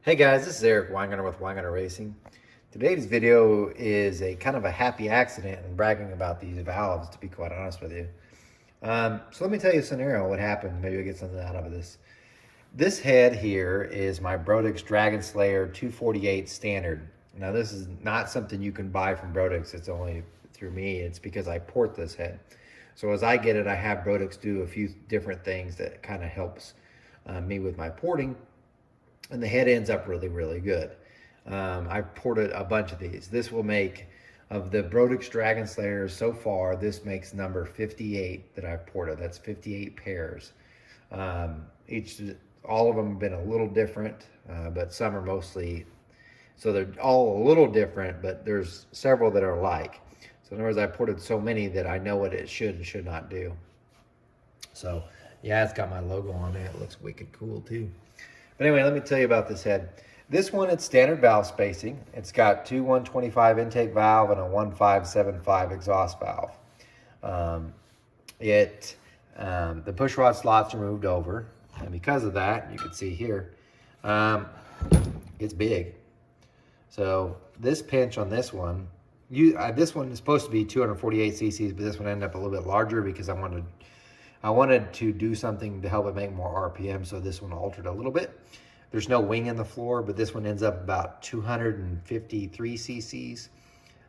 Hey guys, this is Eric Weingartner with Weingartner Racing. Today's video is a kind of a happy accident and bragging about these valves, to be quite honest with you. So let me tell you a scenario, what happened. Maybe I'll get something out of this. This head here is my Brodix Dragon Slayer 248 standard. Now this is not something you can buy from Brodix. It's only through me. It's because I port this head. So as I get it, I have Brodix do a few different things that kind of helps me with my porting, and the head ends up really, really good. I've ported a bunch of these. This will make, of the Brodix Dragon Slayers so far, this makes number 58 that I've ported. That's 58 pairs. All of them have been a little different, but some are mostly, so they're all a little different, but there's several that are alike. So in other words, I ported so many that I know what it should and should not do. So yeah, it's got my logo on it. It looks wicked cool too. But anyway, let me tell you about this head. This one, it's standard valve spacing. It's got two 125 intake valve and a 1575 exhaust valve. The push rod slots are moved over, and because of that, you can see here, it's big. So this pinch on this one, this one is supposed to be 248 cc's, but this one ended up a little bit larger because I wanted to do something to help it make more RPM, so this one altered a little bit. There's no wing in the floor, but this one ends up about 253 cc's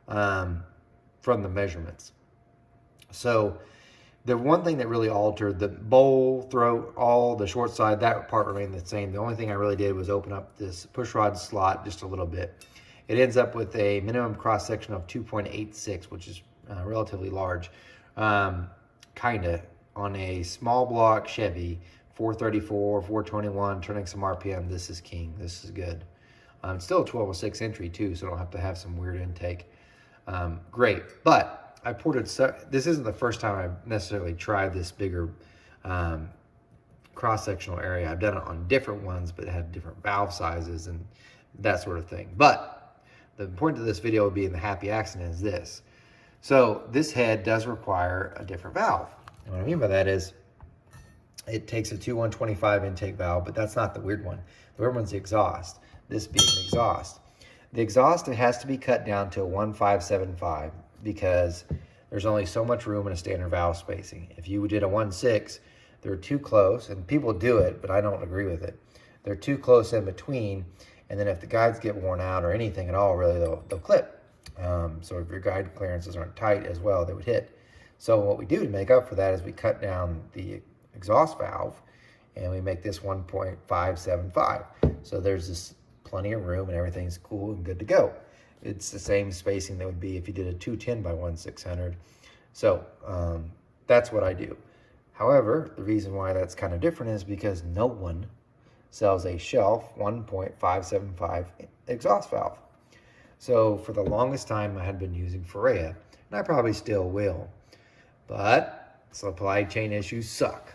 from the measurements. So the one thing that really altered, the bowl, throat, all the short side, that part remained the same. The only thing I really did was open up this push rod slot just a little bit. It ends up with a minimum cross section of 2.86, which is relatively large, kind of, on a small block Chevy, 434, 421, turning some RPM. This is king. This is good. It's still a 1206 entry too, so I don't have to have some weird intake. Great, but I ported, this isn't the first time I've necessarily tried this bigger cross-sectional area. I've done it on different ones, but it had different valve sizes and that sort of thing. But the point of this video would be in the happy accident is this. So this head does require a different valve. And what I mean by that is it takes a 125 intake valve, but that's not the weird one. The weird one's the exhaust, this being the exhaust. The exhaust, it has to be cut down to a 1575 because there's only so much room in a standard valve spacing. If you did a 16, they're too close, and people do it, but I don't agree with it. They're too close in between, and then if the guides get worn out or anything at all, really, they'll clip. So if your guide clearances aren't tight as well, they would hit. So what we do to make up for that is we cut down the exhaust valve and we make this 1.575. So there's this plenty of room and everything's cool and good to go. It's the same spacing that would be if you did a 210 by 1600. So that's what I do. However, the reason why that's kind of different is because no one sells a shelf 1.575 exhaust valve. So for the longest time I had been using Ferrea, and I probably still will. But supply chain issues suck.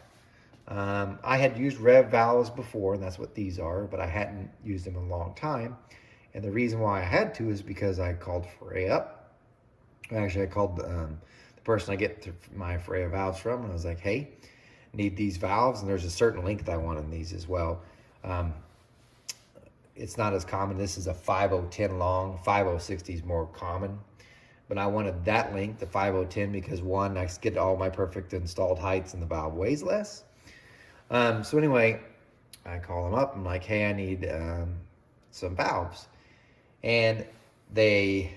I had used Rev valves before, and that's what these are, but I hadn't used them in a long time. And the reason why I had to is because I called Ferrea up. Actually, I called the person I get my Ferrea valves from, and I was like, hey, need these valves, and there's a certain length I want in these as well. It's not as common. This is a 5010 long. 5060 is more common. But I wanted that length, the 5010, because one, I get all my perfect installed heights and the valve weighs less. So anyway, I call them up. I'm like, hey, I need some valves. And they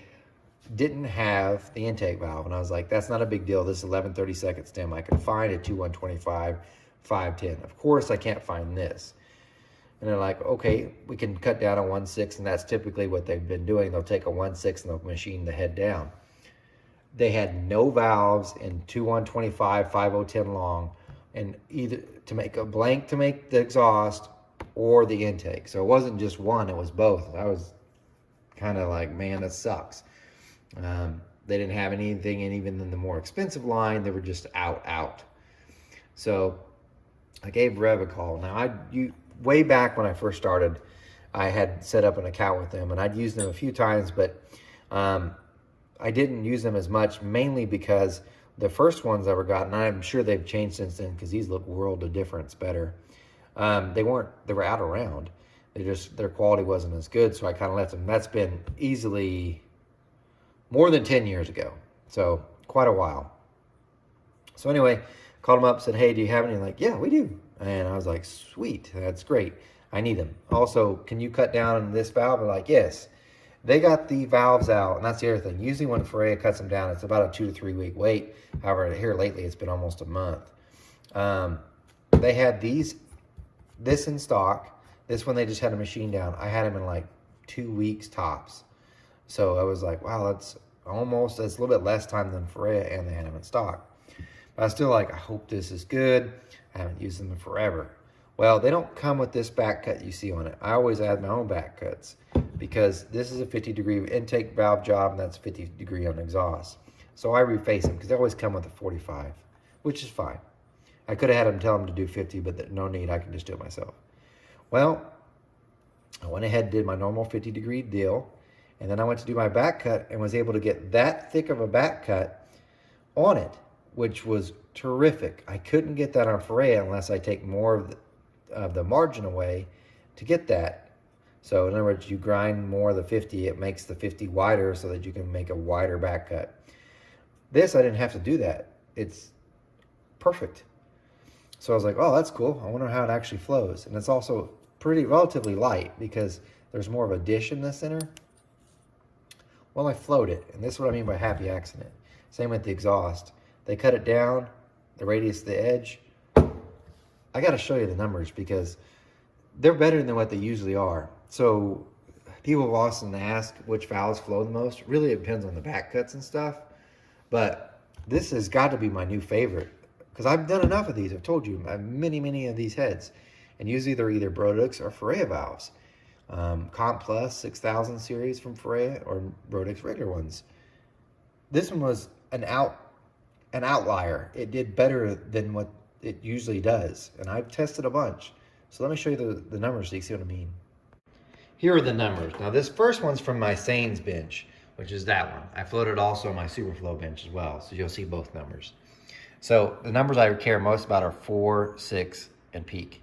didn't have the intake valve. And I was like, that's not a big deal. This is 11/32 stem. I can find a 125 510. Of course, I can't find this. And they're like, okay, we can cut down a 16, and that's typically what they've been doing. They'll take a 16 and they'll machine the head down. They had no valves in 125 5010 long, and either to make a blank to make the exhaust or the intake. So it wasn't just one, it was both. I was kind of like, man, that sucks. They didn't have anything, and even in the more expensive line, they were just out. So I gave Rev a call. Now, way back when I first started, I had set up an account with them, and I'd used them a few times, but I didn't use them as much, mainly because the first ones I ever got, and I'm sure they've changed since then because these look world of difference better. They were out around. their quality wasn't as good, so I kind of left them. That's been easily more than 10 years ago, so quite a while. So anyway, called them up, said, hey, do you have any? Like, yeah, we do. And I was like, sweet, that's great. I need them. Also, can you cut down this valve? They're like, yes. They got the valves out, and that's the other thing. Usually when Farea cuts them down, it's about a 2 to 3 week wait. However, here lately, it's been almost a month. They had this in stock. This one, they just had a machine down. I had them in like 2 weeks tops. So I was like, wow, that's a little bit less time than Farea, and they had them in stock. But I was still like, I hope this is good. I haven't used them in forever. Well, they don't come with this back cut you see on it. I always add my own back cuts because this is a 50-degree intake valve job, and that's 50-degree on exhaust. So I reface them because they always come with a 45, which is fine. I could have had them tell them to do 50, but no need. I can just do it myself. Well, I went ahead and did my normal 50-degree deal, and then I went to do my back cut and was able to get that thick of a back cut on it, which was terrific. I couldn't get that on Farea unless I take more of the margin away to get that. So in other words, you grind more of the 50, it makes the 50 wider so that you can make a wider back cut. This, I didn't have to do that. It's perfect. So I was like, oh, that's cool. I wonder how it actually flows. And it's also relatively light because there's more of a dish in the center. Well, I flowed it, and this is what I mean by happy accident. Same with the exhaust. They cut it down, the radius of the edge. I got to show you the numbers because they're better than what they usually are. So people have often asked which valves flow the most. Really, it depends on the back cuts and stuff. But this has got to be my new favorite because I've done enough of these. I've told you, I have many of these heads. And usually they're either Brodix or Farea valves. Comp Plus 6000 series from Farea or Brodix regular ones. This one was an outlier. It did better than what it usually does. And I've tested a bunch. So let me show you the numbers so you see what I mean. Here are the numbers. Now this first one's from my Sains bench, which is that one. I floated also on my Superflow bench as well. So you'll see both numbers. So the numbers I care most about are 4, 6, and peak.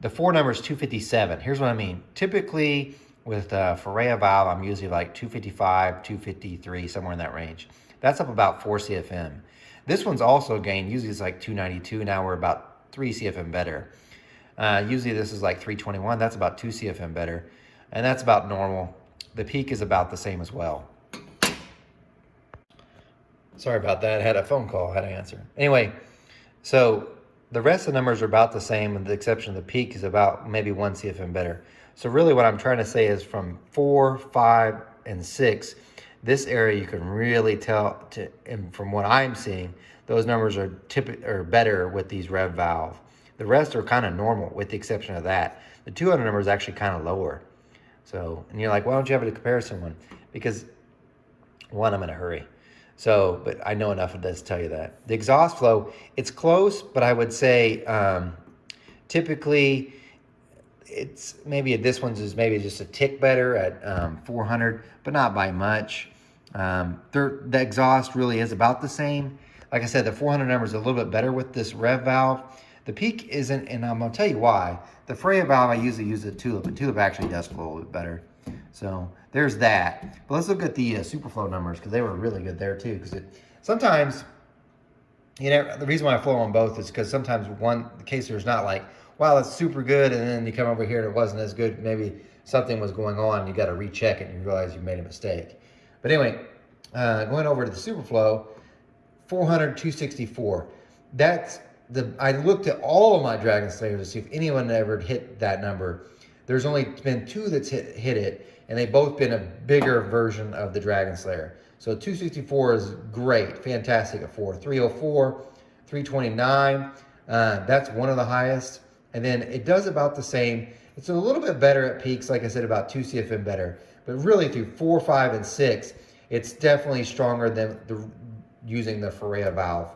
The 4 number is 257. Here's what I mean. Typically with Farea valve, I'm usually like 255, 253, somewhere in that range. That's up about 4 CFM. This one's also gained. Usually it's like 292. Now we're about 3 CFM better. Usually this is like 321. That's about 2 CFM better. And that's about normal. The peak is about the same as well. Sorry about that. I had a phone call I had to answer. Anyway, so the rest of the numbers are about the same, with the exception of the peak is about maybe 1 CFM better. So really what I'm trying to say is from 4, 5, and 6, this area you can really tell, and from what I'm seeing, those numbers are better with these rev valve. The rest are kind of normal with the exception of that. The 200 number is actually kind of lower. So, and you're like, why don't you have a comparison one? Because one, I'm in a hurry. So, but I know enough of this to tell you that. The exhaust flow, it's close, but I would say typically it's maybe this one's is maybe just a tick better at 400, but not by much. The exhaust really is about the same. Like I said, the 400 number is a little bit better with this rev valve. The peak isn't, and I'm going to tell you why. The Farea valve, I usually use the Tulip, and Tulip actually does flow a little bit better. So there's that. But let's look at the Superflow numbers because they were really good there too. Because sometimes, you know, the reason why I flow on both is because sometimes the case there's not like, wow, that's super good, and then you come over here and it wasn't as good. Maybe something was going on. You got to recheck it and you realize you made a mistake. But anyway, going over to the Superflow, 400, 264. That's I looked at all of my Dragon Slayers to see if anyone ever hit that number. There's only been 2 that's hit it, and they've both been a bigger version of the Dragon Slayer. So 264 is great, fantastic at 4. 304, 329, that's one of the highest. And then it does about the same. It's a little bit better at peaks, like I said, about 2 CFM better. But really through 4, 5, and 6, it's definitely stronger than using the Farea valve.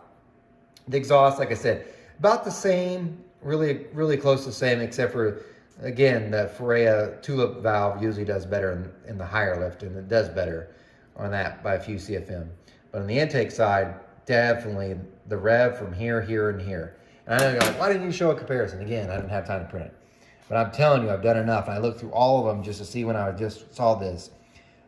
The exhaust, like I said, about the same, really close to the same, except for, again, the Farea Tulip valve usually does better in the higher lift, and it does better on that by a few CFM. But on the intake side, definitely the rev from here, and here. And I know you're like, why didn't you show a comparison? Again, I didn't have time to print it. But I'm telling you, I've done enough. And I looked through all of them just to see when I just saw this.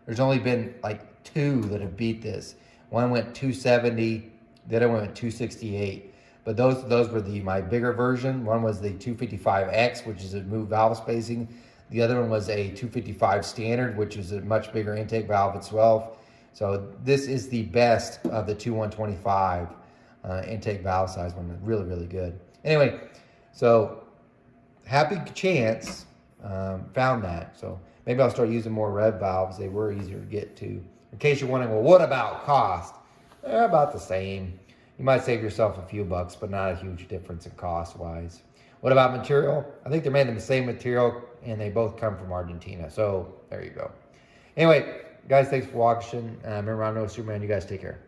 There's only been like 2 that have beat this. One went 270, the other one went 268. But those were my bigger version. One was the 255X, which is a move valve spacing. The other one was a 255 standard, which is a much bigger intake valve itself. So this is the best of the 2125 intake valve size one. Really, really good. Anyway, so Happy Chance found that. So maybe I'll start using more rev valves. They were easier to get to. In case you're wondering, well, what about cost? They're about the same. You might save yourself a few bucks, but not a huge difference in cost-wise. What about material? I think they're made of the same material, and they both come from Argentina. So there you go. Anyway, guys, thanks for watching. Remember, I'm No Superman. You guys take care.